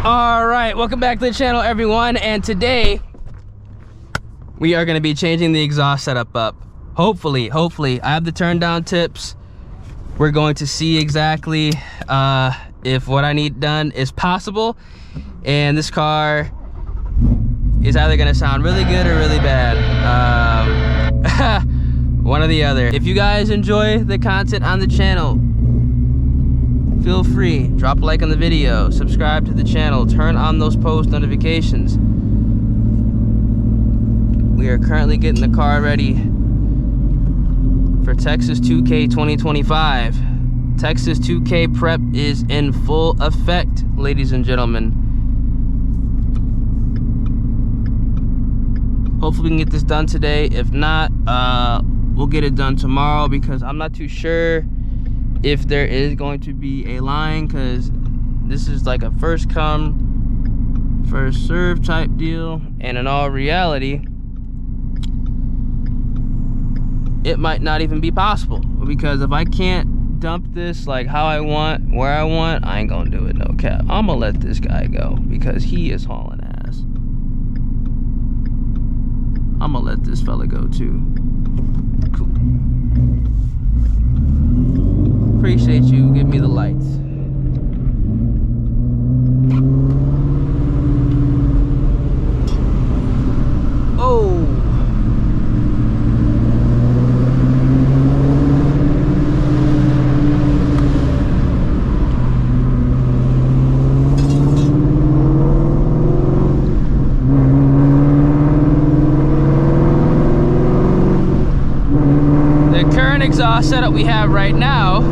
All right, welcome back to the channel, everyone. And today we are going to be changing the exhaust setup up. Hopefully I have the turn down tips. We're going to see exactly if what I need done is possible, and this car is either going to sound really good or really bad. One or the other. If you guys enjoy the content on the channel, feel free, drop a like on the video, subscribe to the channel, turn on those post notifications. We are currently getting the car ready for Texas 2K 2025. Texas 2K prep is in full effect, ladies and gentlemen. Hopefully we can get this done today. If not, we'll get it done tomorrow, because I'm not too sure if there is going to be a line, because this is like a first come first serve type deal, and in all reality it might not even be possible, because if I can't dump this like how I want, where I want, I ain't gonna do it, no cap. I'm gonna let this guy go because he is hauling ass. I'm gonna let this fella go too. Cool. Appreciate you. Give me the lights. Oh. The current exhaust setup we have right now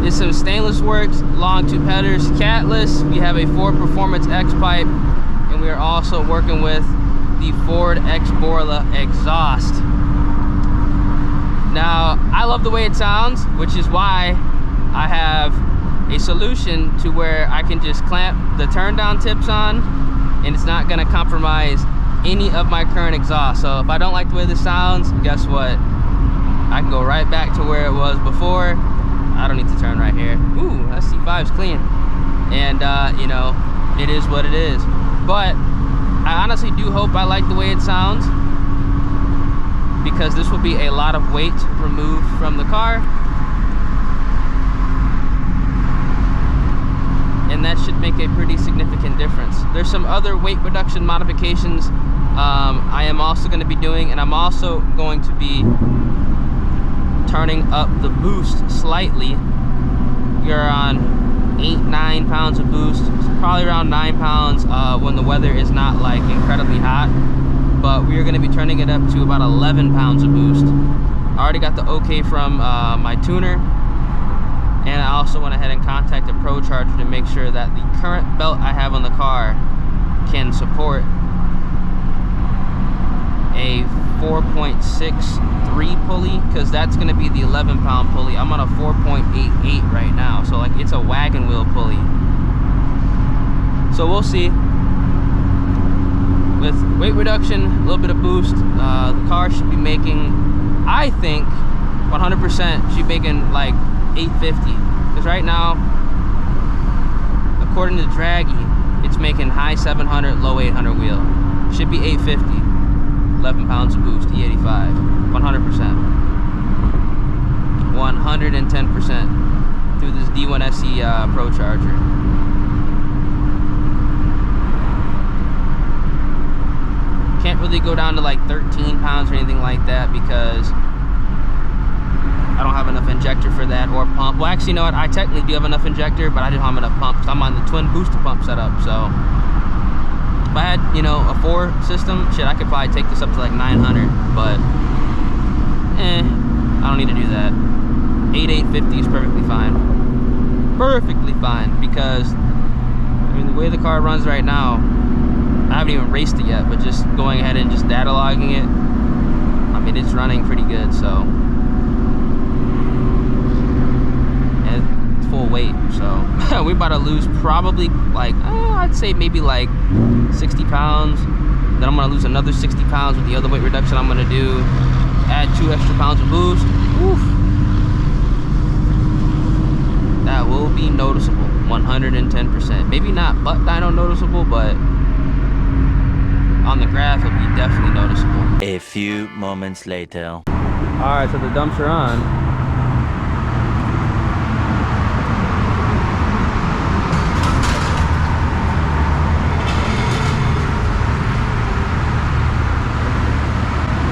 is some Stainless Works long tube headers, catless. We have a Ford Performance X pipe, and we are also working with the Ford X Borla exhaust. Now, I love the way it sounds, which is why I have a solution to where I can just clamp the turn down tips on, and it's not gonna compromise any of my current exhaust. So if I don't like the way this sounds, guess what? I can go right back to where it was before. I don't need to turn right here. Ooh, that C5's clean. And you know, it is what it is. But I honestly do hope I like the way it sounds, because this will be a lot of weight removed from the car, and that should make a pretty significant difference. There's some other weight reduction modifications I am also going to be doing, and I'm also going to be turning up the boost slightly. We are on 8-9 pounds of boost, probably around 9 pounds when the weather is not like incredibly hot, but we are going to be turning it up to about 11 pounds of boost. I already got the okay from my tuner, and I also went ahead and contacted ProCharged to make sure that the current belt I have on the car can support a 4.63 pulley, because that's going to be the 11 pound pulley. I'm on a 4.88 right now, so like it's a wagon wheel pulley. So we'll see. With weight reduction, a little bit of boost, the car should be making, I think 100% should be making like 850, because right now, according to Draggy, it's making high 700, low 800 wheel. Should be 850. 11 pounds of boost, E85, 100%. 110% through this D1SE ProCharger. Can't really go down to like 13 pounds or anything like that, because I don't have enough injector for that, or pump. Well, actually, you know what? I technically do have enough injector, but I don't have enough pump, because I'm on the twin booster pump setup, so if I had, you know, a 4 system, shit, I could probably take this up to like 900, but I don't need to do that. 850 is perfectly fine. Perfectly fine, because I mean, the way the car runs right now, I haven't even raced it yet, but just going ahead and just data logging it, I mean, it's running pretty good, so. And it's full weight, so we're about to lose probably like, I'd say maybe like 60 pounds. Then I'm gonna lose another 60 pounds with the other weight reduction I'm gonna do. Add 2 extra pounds of boost. Oof. be noticeable, 110%. Maybe not butt dyno noticeable, but on the graph it'll be definitely noticeable. A few moments later. Alright, so the dumps are on.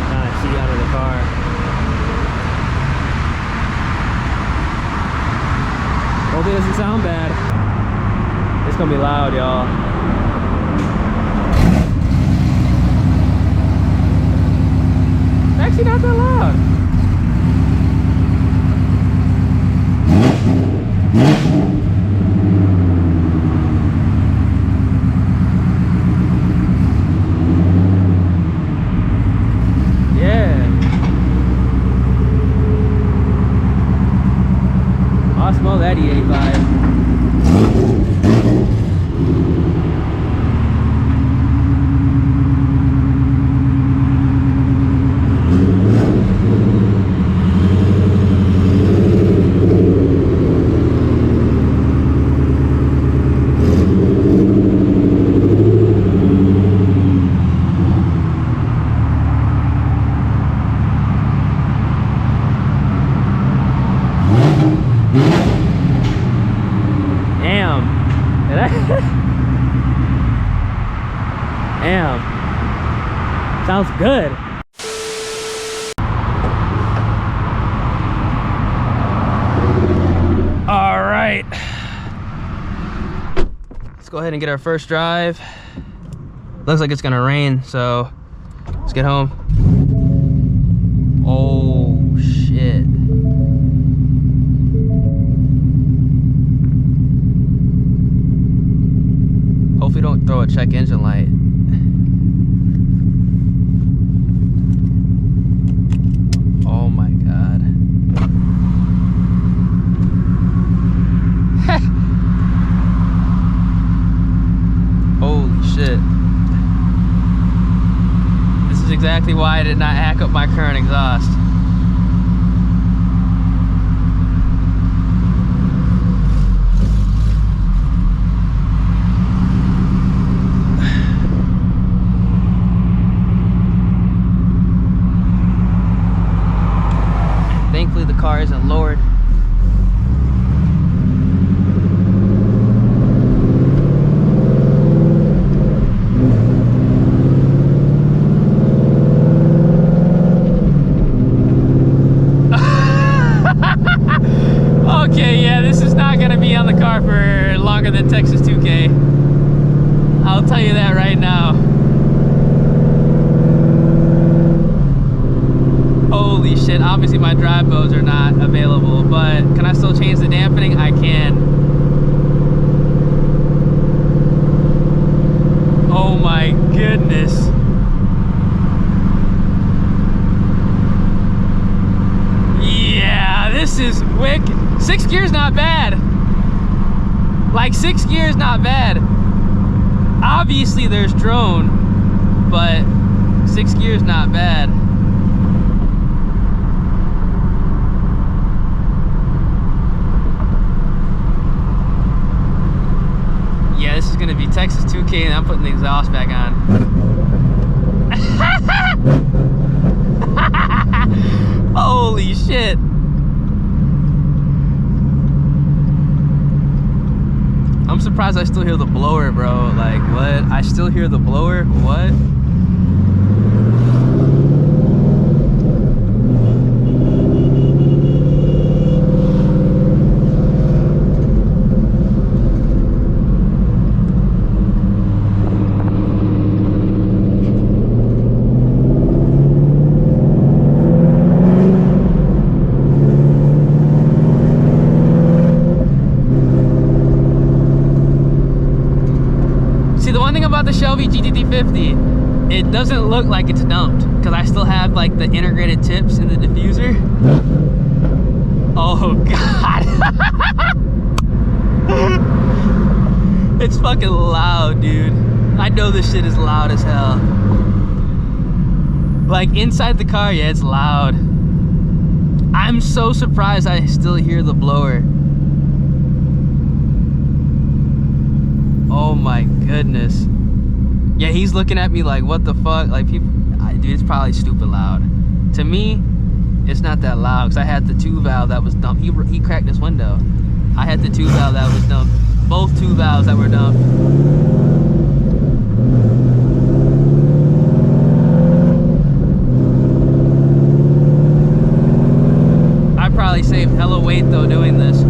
Kind of see out of the car. Hopefully it doesn't sound bad. It's gonna be loud, y'all. It's actually not that loud. Yeah. I smell that E85. Damn. Sounds good. All right. Let's go ahead and get our first drive. Looks like it's gonna rain, so let's get home. Oh, shit. Hopefully don't throw a check engine light. Oh my God. Holy shit. This is exactly why I did not hack up my current exhaust. Thankfully the car isn't lowered. Okay, yeah, this is not gonna be on the car for longer than Texas 2K. I'll tell you that right now. Holy shit, obviously my drive modes are not available, but can I still change the dampening? I can. Oh my goodness. Yeah, this is wicked. 6 gears not bad. Like 6 gears not bad. Obviously there's drone, but 6 gears not bad. Yeah, this is gonna be Texas 2K and I'm putting the exhaust back on. Holy shit. I'm surprised I still hear the blower, bro. Like, what? I still hear the blower? What? The Shelby GT350, it doesn't look like it's dumped because I still have like the integrated tips in the diffuser. Oh God. It's fucking loud, dude. I know this shit is loud as hell. Like inside the car, yeah, it's loud. I'm so surprised I still hear the blower. Oh my goodness. Yeah, he's looking at me like, what the fuck? Like, people, dude, it's probably stupid loud. To me, it's not that loud, because I had the 2 valve that was dumped. He cracked this window. I had the 2 valve that was dumped. Both 2 valves that were dumped. I probably saved hella weight though doing this.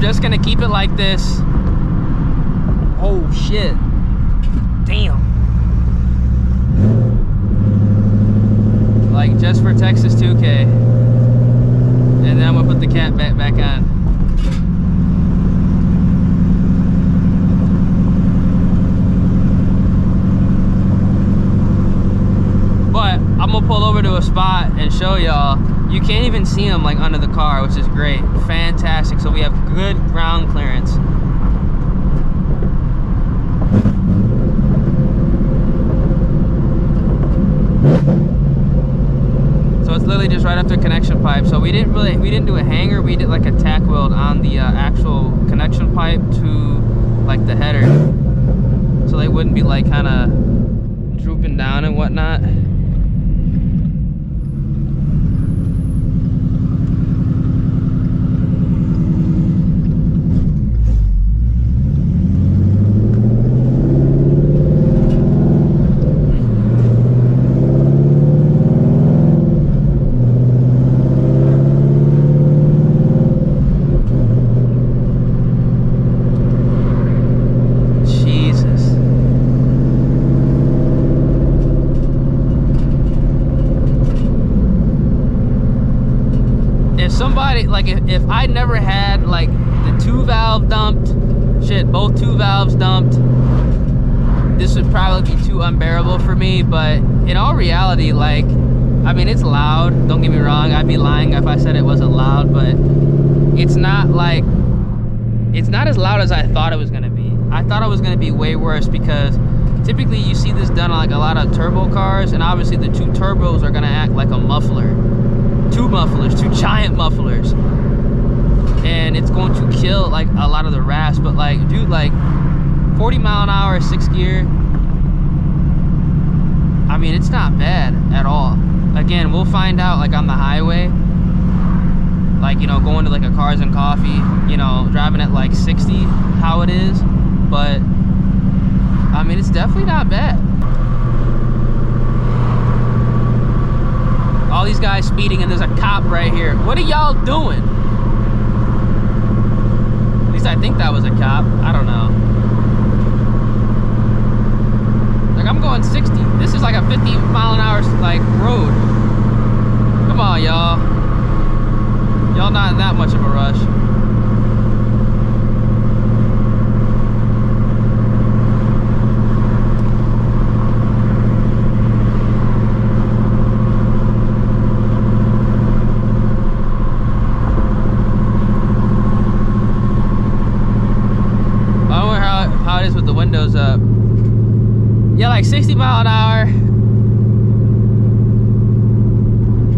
Just gonna keep it like this. Oh shit. Damn. Like just for Texas 2K. And then I'm gonna put the cat back on. But I'm gonna pull over to a spot and show y'all. You can't even see them like under the car, which is great. Fantastic. So we have good ground clearance. So it's literally just right up the connection pipe. So we didn't do a hanger. We did like a tack weld on the actual connection pipe to like the header, so they wouldn't be like kind of drooping down and whatnot. Like if I never had like the 2 valve dumped, both 2 valves dumped, this would probably be too unbearable for me. But in all reality, like, I mean, it's loud, don't get me wrong. I'd be lying if I said it wasn't loud, but it's not like, it's not as loud as I thought it was gonna be. I thought it was gonna be way worse, because typically you see this done on like a lot of turbo cars, and obviously the 2 turbos are gonna act like a muffler. 2 mufflers, 2 giant mufflers, and it's going to kill like a lot of the rasp. But like, dude, like 40 mile an hour 6 gear, I mean, it's not bad at all. Again, we'll find out like on the highway, like, you know, going to like a Cars and Coffee, you know, driving at like 60, how it is. But I mean, it's definitely not bad. All these guys speeding, and there's a cop right here. What are y'all doing? At least I think that was a cop. I don't know. Like, I'm going 60. This is like a 50 mile an hour like road. Come on, y'all. Y'all not in that much of a rush. Windows up. Yeah, like 60 mile an hour.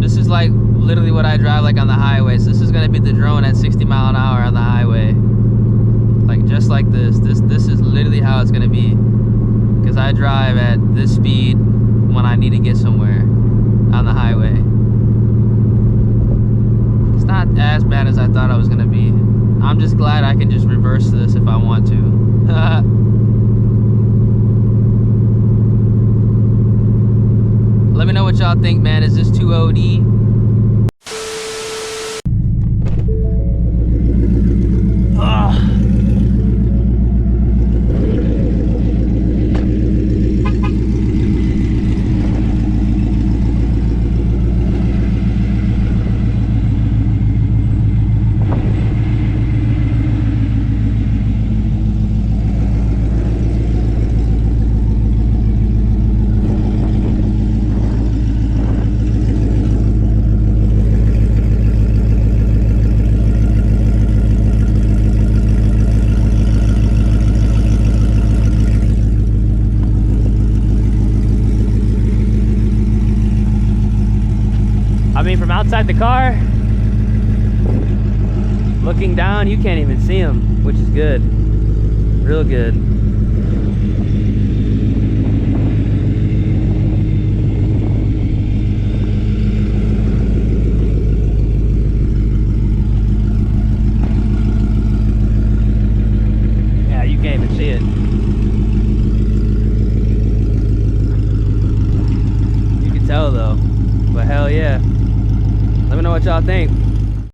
This is like literally what I drive like on the highway. So this is gonna be the drone at 60 mile an hour on the highway. Like just like this. This is literally how it's gonna be. because I drive at this speed when I need to get somewhere on the highway. It's not as bad as I thought it was gonna be. I'm just glad I can just reverse this if I want to. Let me know what y'all think, man. Is this too OD? I mean, from outside the car, looking down, you can't even see them, which is good. Real good. Yeah, you can't even see it. You can tell though, but hell yeah. Let me know what y'all think.